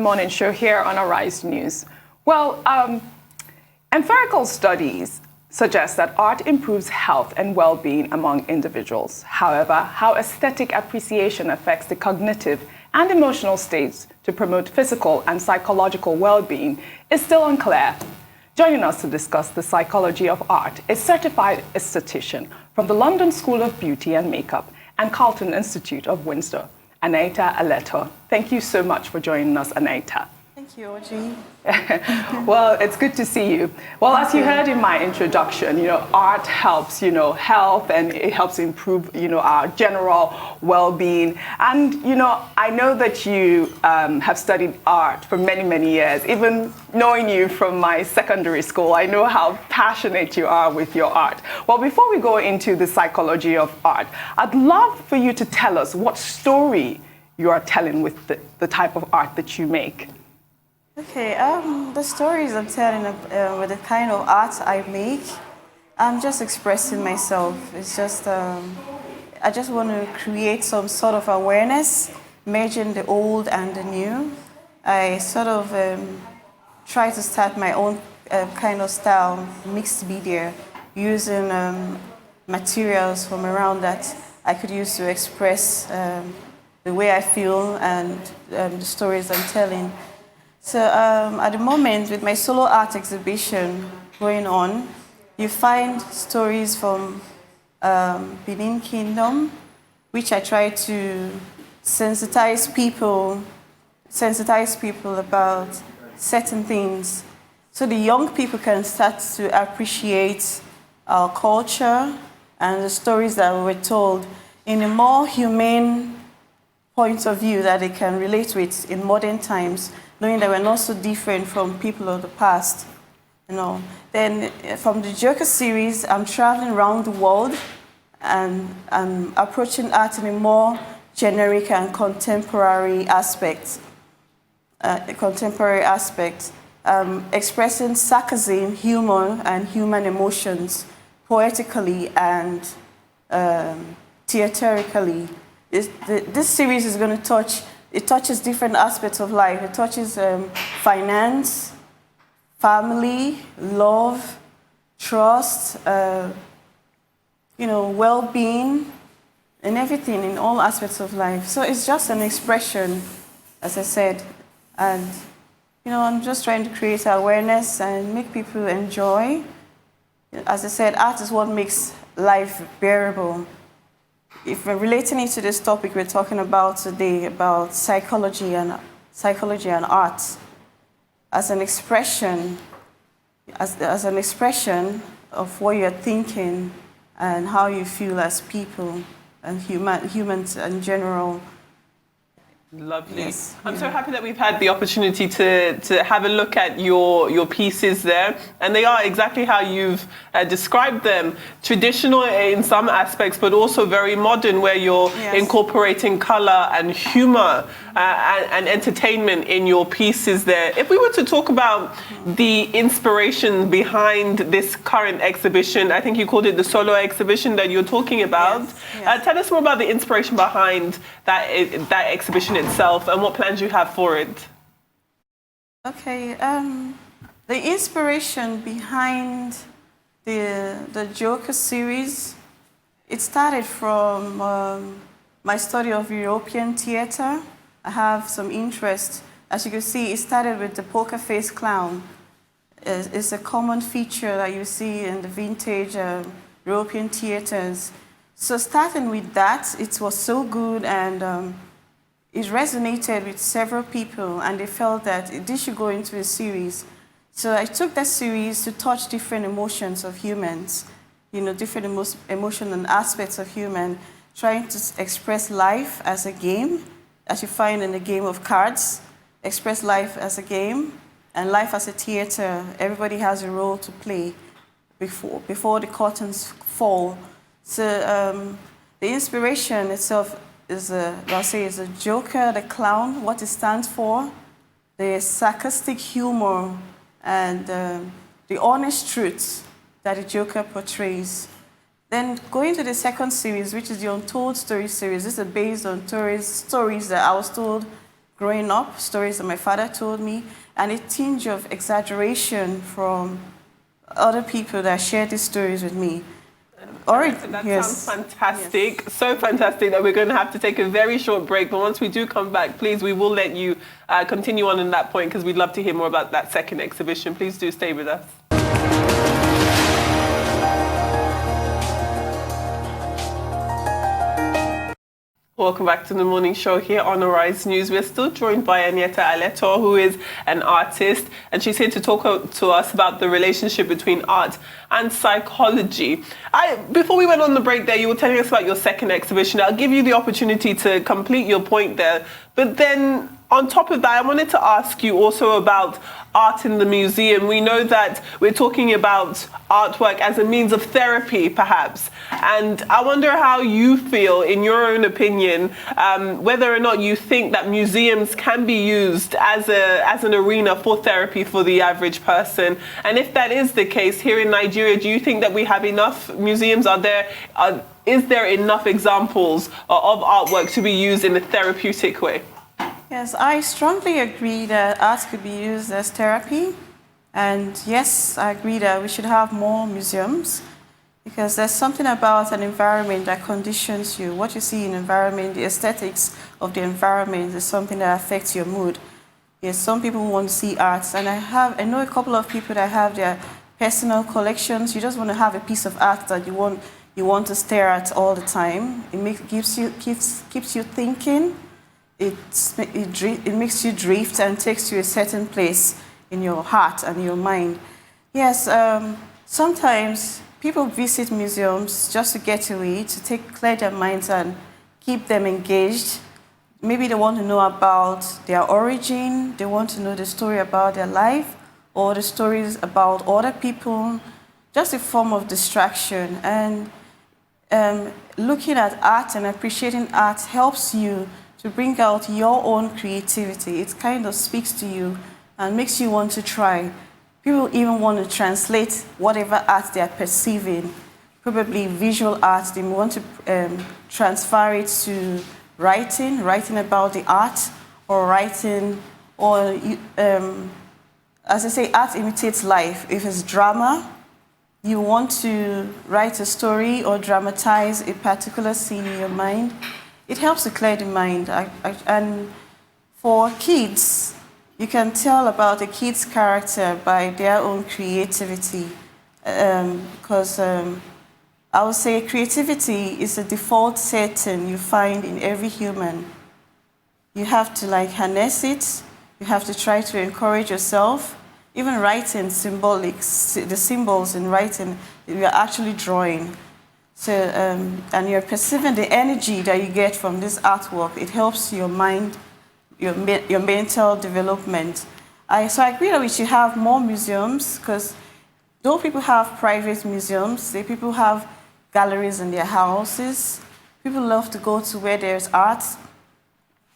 morning show here on Arise News. Well, empirical studies suggest that art improves health and well-being among individuals. However, how aesthetic appreciation affects the cognitive and emotional states to promote physical and psychological well-being is still unclear. Joining us to discuss the psychology of art is certified esthetician from the London School of Beauty and Makeup and Carlton Institute of Windsor, ANEHITA Aletor. Thank you so much for joining us, ANEHITA. Thank you, Audrey. Well, it's good to see you. Well, as you heard in my introduction, art helps, health, and it helps improve, our general well-being. And, I know that you have studied art for many, many years. Even knowing you from my secondary school, I know how passionate you are with your art. Well, before we go into the psychology of art, I'd love for you to tell us what story you are telling with the type of art that you make. Okay, the stories I'm telling with the kind of art I make, I'm just expressing myself. It's just, I just want to create some sort of awareness, merging the old and the new. I sort of try to start my own kind of style, mixed media, using materials from around that I could use to express the way I feel and the stories I'm telling. So at the moment, with my solo art exhibition going on, you find stories from Benin Kingdom, which I try to sensitize people about certain things, so the young people can start to appreciate our culture and the stories that were told in a more humane point of view that they can relate with in modern times, knowing that we're not so different from people of the past. Then from the Joker series, I'm traveling around the world and I'm approaching art in a more generic and contemporary aspect. Expressing sarcasm, humor, and human emotions poetically and theatrically. This series is going to touches different aspects of life. It touches finance, family, love, trust, well-being, and everything in all aspects of life. So it's just an expression, as I said, and I'm just trying to create awareness and make people enjoy. As I said, art is what makes life bearable. If we're relating it to this topic we're talking about today, about psychology and art, as an expression, as an expression of what you're thinking and how you feel as people and humans in general. Lovely. Yes. I'm so happy that we've had the opportunity to have a look at your pieces there, and they are exactly how you've described them. Traditional in some aspects, but also very modern, where you're incorporating color and humor and entertainment in your pieces there. If we were to talk about the inspiration behind this current exhibition, I think you called it the solo exhibition that you're talking about. Yes. Tell us more about the inspiration behind that exhibition itself and what plans you have for it. Okay, the inspiration behind the Joker series, it started from my study of European theater. I have some interest. As you can see, it started with the poker face clown. It's a common feature that you see in the vintage European theaters. So starting with that, it was so good, and it resonated with several people, and they felt that this should go into a series. So I took that series to touch different emotions of humans, different emotional aspects of human, trying to express life as a game, as you find in the game of cards, express life as a game, and life as a theater. Everybody has a role to play before the curtains fall. So the inspiration itself is is a Joker, the clown, what it stands for, the sarcastic humor, and the honest truth that the Joker portrays. Then going to the second series, which is the Untold Stories series. This is based on stories that I was told growing up, stories that my father told me, and a tinge of exaggeration from other people that share these stories with me. That sounds fantastic. Yes. So fantastic that we're going to have to take a very short break. But once we do come back, please, we will let you continue on in that point because we'd love to hear more about that second exhibition. Please do stay with us. Welcome back to the morning show here on Arise News. We're still joined by ANEHITA Aletor, who is an artist, and she's here to talk to us about the relationship between art and psychology. Before we went on the break there, you were telling us about your second exhibition. I'll give you the opportunity to complete your point there. But then on top of that, I wanted to ask you also about art in the museum. We know that we're talking about artwork as a means of therapy, perhaps. And I wonder how you feel, in your own opinion, whether or not you think that museums can be used as an arena for therapy for the average person. And if that is the case, here in Nigeria, do you think that we have enough museums? Is there enough examples of artwork to be used in a therapeutic way? Yes, I strongly agree that art could be used as therapy. And yes, I agree that we should have more museums because there's something about an environment that conditions you. What you see in the environment, the aesthetics of the environment is something that affects your mood. Yes, some people want to see art, and I know a couple of people that have their personal collections. You just want to have a piece of art that you want to stare at all the time. It keeps you thinking. It makes you drift and takes you a certain place in your heart and your mind. Yes, sometimes people visit museums just to get away, to clear their minds and keep them engaged. Maybe they want to know about their origin, they want to know the story about their life, or the stories about other people, just a form of distraction. And looking at art and appreciating art helps you to bring out your own creativity. It kind of speaks to you and makes you want to try. People even want to translate whatever art they are perceiving, probably visual art. They want to transfer it to writing about the art, or writing, or as I say, art imitates life. If it's drama, you want to write a story or dramatize a particular scene in your mind, it helps to clear the mind. And for kids, you can tell about a kid's character by their own creativity. Because I would say creativity is a default setting you find in every human. You have to harness it. You have to try to encourage yourself. Even writing the symbols in writing, you are actually drawing. So, and you're perceiving the energy that you get from this artwork. It helps your mind, your mental development. So I agree that we should have more museums, because though people have private museums, people have galleries in their houses. People love to go to where there's art.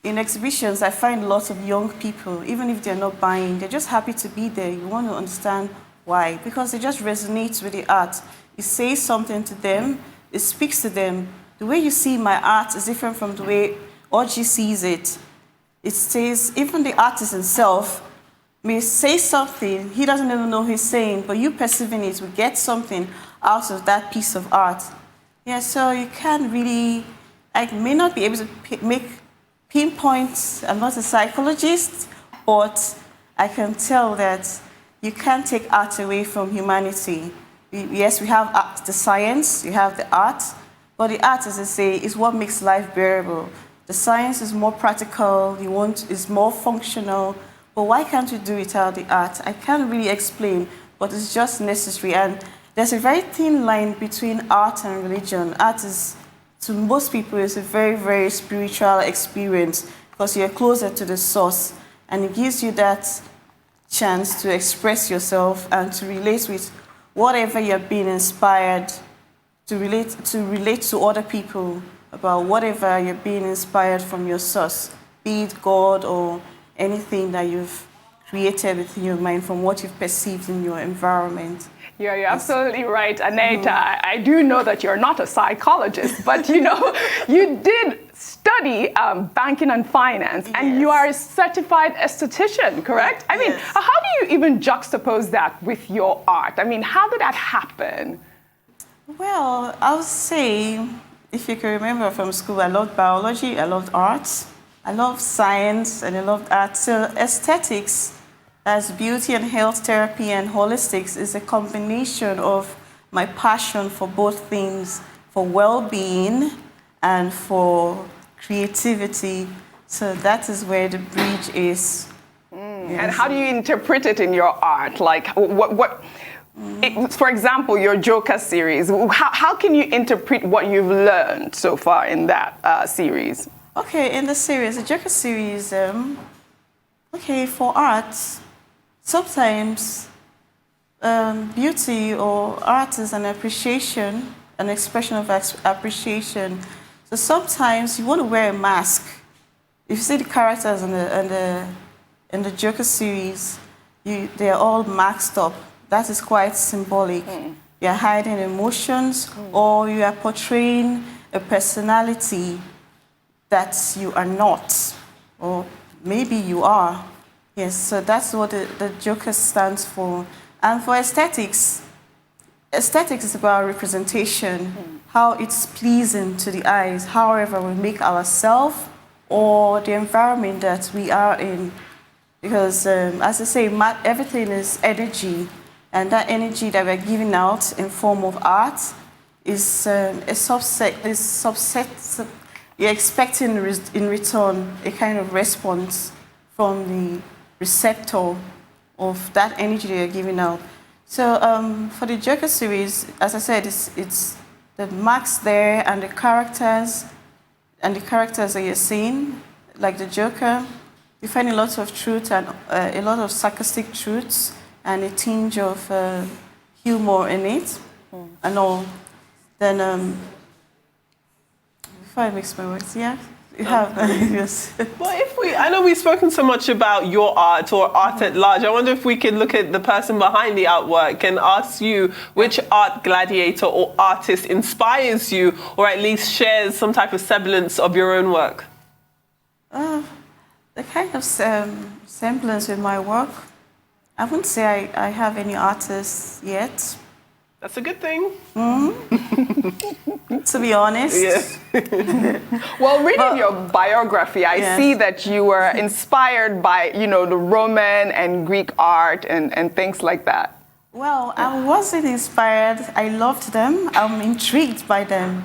In exhibitions, I find lots of young people, even if they're not buying, they're just happy to be there. You want to understand why, because it just resonates with the art. It says something to them. It speaks to them. The way you see my art is different from the way Oji sees it. It says, even the artist himself may say something, he doesn't even know he's saying, but you perceiving it will get something out of that piece of art. Yeah, so you can't really, I may not be able to make pinpoints. I'm not a psychologist, but I can tell that you can't take art away from humanity. Yes, we have art, the science, you have the art, but the art, as I say, is what makes life bearable. The science is more practical, is more functional, but why can't we do it without the art? I can't really explain, but it's just necessary. And there's a very thin line between art and religion. Art is, to most people, is a very, very spiritual experience because you're closer to the source, and it gives you that chance to express yourself and to relate with whatever you're being inspired, to relate to other people about whatever you're being inspired from your source, be it God or anything that you've created within your mind from what you've perceived in your environment. You're absolutely right, ANEHITA. I do know that you're not a psychologist, but you know, you did study banking and finance, and you are a certified esthetician, correct? I mean, how do you even juxtapose that with your art? I mean, how did that happen? Well, I would say, if you can remember from school, I loved biology, I loved art, I loved science, and I loved art. So aesthetics, as beauty and health therapy and holistics, is a combination of my passion for both things, for well-being and for creativity. So that is where the bridge is. Yes. And how do you interpret it in your art? Like, for example, your Joker series, how can you interpret what you've learned so far in that series? Okay, in the series, the Joker series, okay, for art, sometimes beauty or art is an appreciation, an expression of appreciation. So sometimes you want to wear a mask. If you see the characters in the Joker series, they are all masked up. That is quite symbolic. You're hiding emotions, or you are portraying a personality that you are not, or maybe you are. Yes, so that's what the Joker stands for. And for aesthetics, aesthetics is about representation, how it's pleasing to the eyes, however we make ourselves or the environment that we are in. Because, as I say, everything is energy, and that energy that we're giving out in form of art is a subset. You're expecting in return a kind of response from the receptor of that energy you're giving out. So for the Joker series, as I said, it's the marks there and the characters that you're seeing, like the Joker. You find a lot of truth and a lot of sarcastic truths and a tinge of humor in it and all. Then, before I mix my words, yeah? You have, yes. Well, I know we've spoken so much about your art or art at large. I wonder if we can look at the person behind the artwork and ask you which art gladiator or artist inspires you, or at least shares some type of semblance of your own work. The kind of semblance with my work, I wouldn't say I have any artists yet. That's a good thing. To be honest. Yes. Well, reading your biography, I see that you were inspired by, you know, the Roman and Greek art and things like that. Well, I wasn't inspired. I loved them. I'm intrigued by them.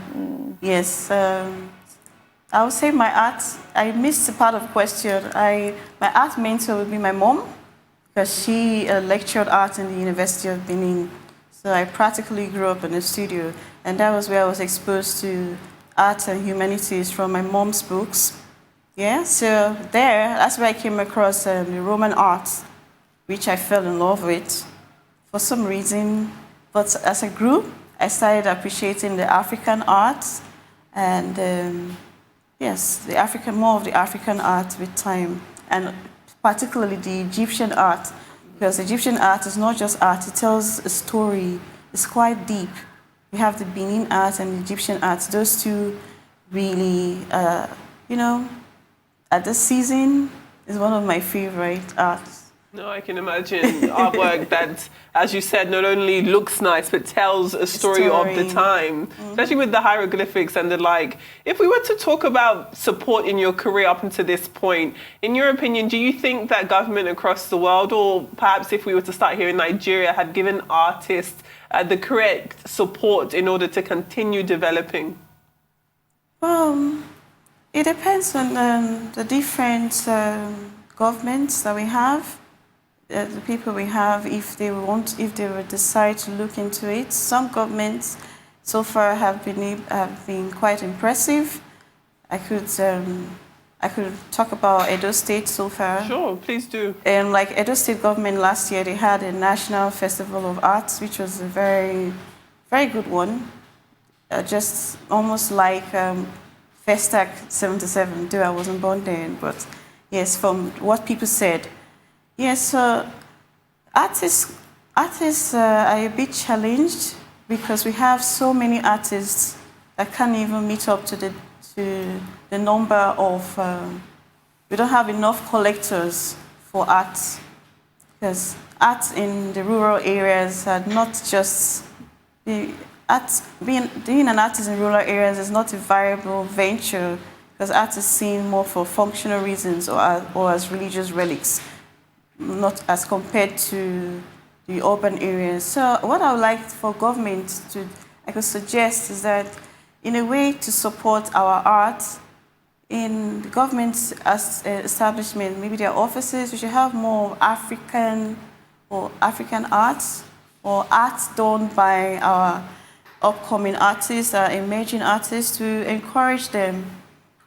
Yes. I would say my art, I missed a part of the question. My art mentor would be my mom, because she lectured art in the University of Benin. So I practically grew up in a studio, and that was where I was exposed to art and humanities from my mom's books. Yeah, so that's where I came across the Roman art, which I fell in love with for some reason. But as I grew, I started appreciating the African art, and yes, more of the African art with time, and particularly the Egyptian art. Because Egyptian art is not just art, it tells a story. It's quite deep. We have the Benin art and the Egyptian art. Those two really, you know, at this season is one of my favorite arts. No, I can imagine artwork that, as you said, not only looks nice, but tells a story of the time, especially with the hieroglyphics and the like. If we were to talk about support in your career up until this point, in your opinion, do you think that government across the world, or perhaps if we were to start here in Nigeria, have given artists the correct support in order to continue developing? It depends on the different governments that we have. The people we have, if they would decide to look into it. Some governments so far have been quite impressive. I could talk about Edo State so far. Sure, please do. Like Edo State government last year, they had a National Festival of Arts, which was a very, very good one. Just almost like Festac 77, though I wasn't born then, but yes, from what people said. Yes, artists Artists are a bit challenged because we have so many artists that can't even meet up to the number of. We don't have enough collectors for art, because art in the rural areas are not just being an artist in rural areas is not a viable venture, because art is seen more for functional reasons or as religious relics, not as compared to the urban areas. So what I would like for government I could suggest is that in a way to support our art, in the government establishment, maybe their offices, we should have more African arts or arts done by our upcoming artists, emerging artists, to encourage them.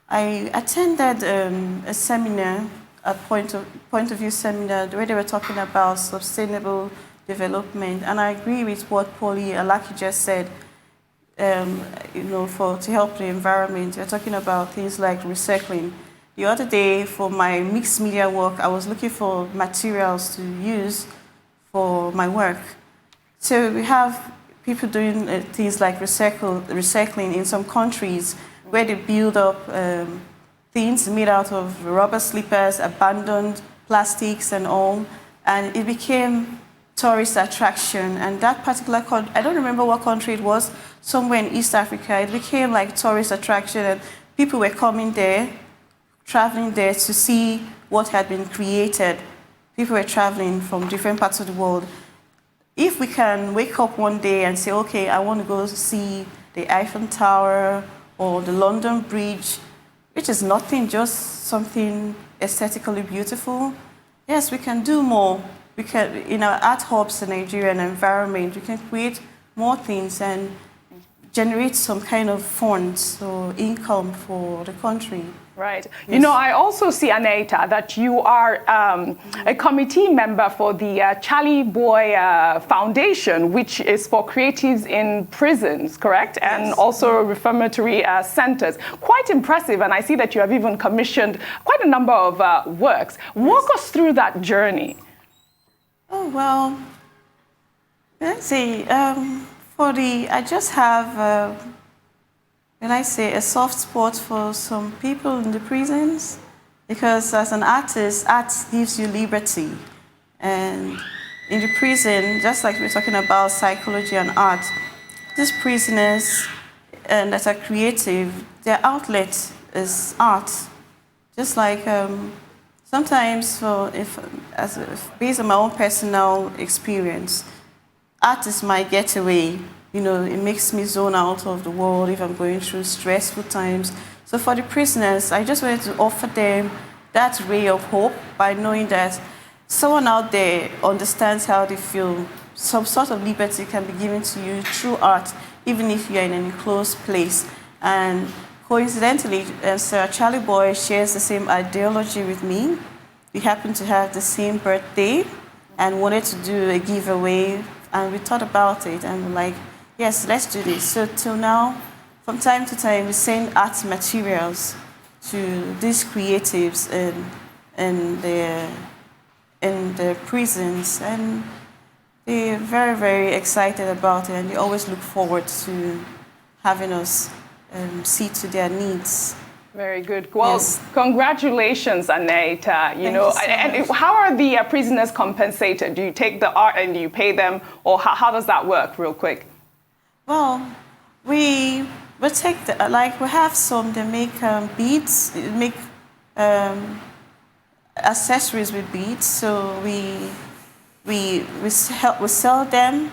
I attended a seminar, a point of view seminar, where they were talking about sustainable development, and I agree with what Polly Alaki just said. To help the environment, we're talking about things like recycling. The other day, for my mixed media work, I was looking for materials to use for my work. So we have people doing things like recycling in some countries, where they build up things made out of rubber slippers, abandoned plastics and all, and it became tourist attraction. And that particular country, I don't remember what country it was, somewhere in East Africa, it became like tourist attraction, and people were coming there, traveling there to see what had been created. People were traveling from different parts of the world. If we can wake up one day and say, okay, I want to go see the Eiffel Tower or the London Bridge, which is nothing, just something aesthetically beautiful, yes, we can do more. We can, in our art hubs in Nigerian environment, we can create more things and generate some kind of funds or income for the country. Right. Yes. You know, I also see, ANEHITA, that you are a committee member for the Charlie Boy Foundation, which is for creatives in prisons, correct? Yes. And also reformatory centers. Quite impressive, and I see that you have even commissioned quite a number of works. Walk us through that journey. Oh, well, let's see. I just have, when I say a soft spot for some people in the prisons, because as an artist, art gives you liberty. And in the prison, just like we're talking about psychology and art, these prisoners that are creative, their outlet is art. Just like sometimes, based on my own personal experience, art is my getaway. You know, it makes me zone out of the world if I'm going through stressful times. So for the prisoners, I just wanted to offer them that ray of hope by knowing that someone out there understands how they feel. Some sort of liberty can be given to you through art, even if you're in an enclosed place. And coincidentally, Sir Charlie Boy shares the same ideology with me. We happen to have the same birthday and wanted to do a giveaway, and we thought about it and we're like, yes, let's do this. So till now, from time to time, we send art materials to these creatives in their prisons, and they're very, very excited about it, and they always look forward to having us see to their needs. Very good. Well, Yes. Congratulations, ANEHITA. Thank you so And much. how are the prisoners compensated? Do you take the art and you pay them, or how does that work, real quick? Well, we take we have some, they make beads, make accessories with beads, so we sell them.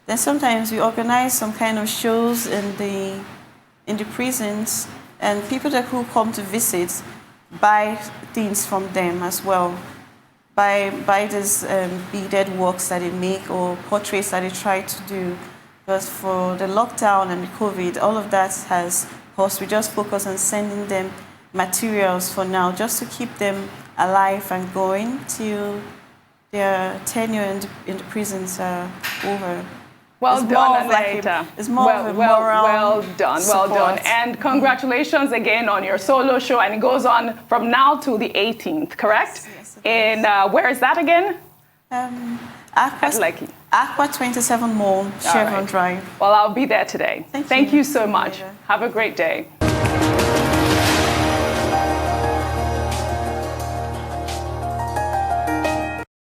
Then sometimes we organize some kind of shows in the prisons, and people who come to visit buy things from them as well. Buy these beaded works that they make or portraits that they try to do. But for the lockdown and the COVID, all of that has paused. We just focus on sending them materials for now, just to keep them alive and going till their tenure in the prisons are over. Well It's done, more of like ANEHITA. it's more of a moral well done, well done. support. And congratulations again on your solo show, and it goes on from now till the 18th, correct? Yes, it In where is that again? At Lekki. Aqua 27 Mall, Chevron right. Drive. Well, I'll be there today. Thank Thank you. you so See you much. later. Have a great day.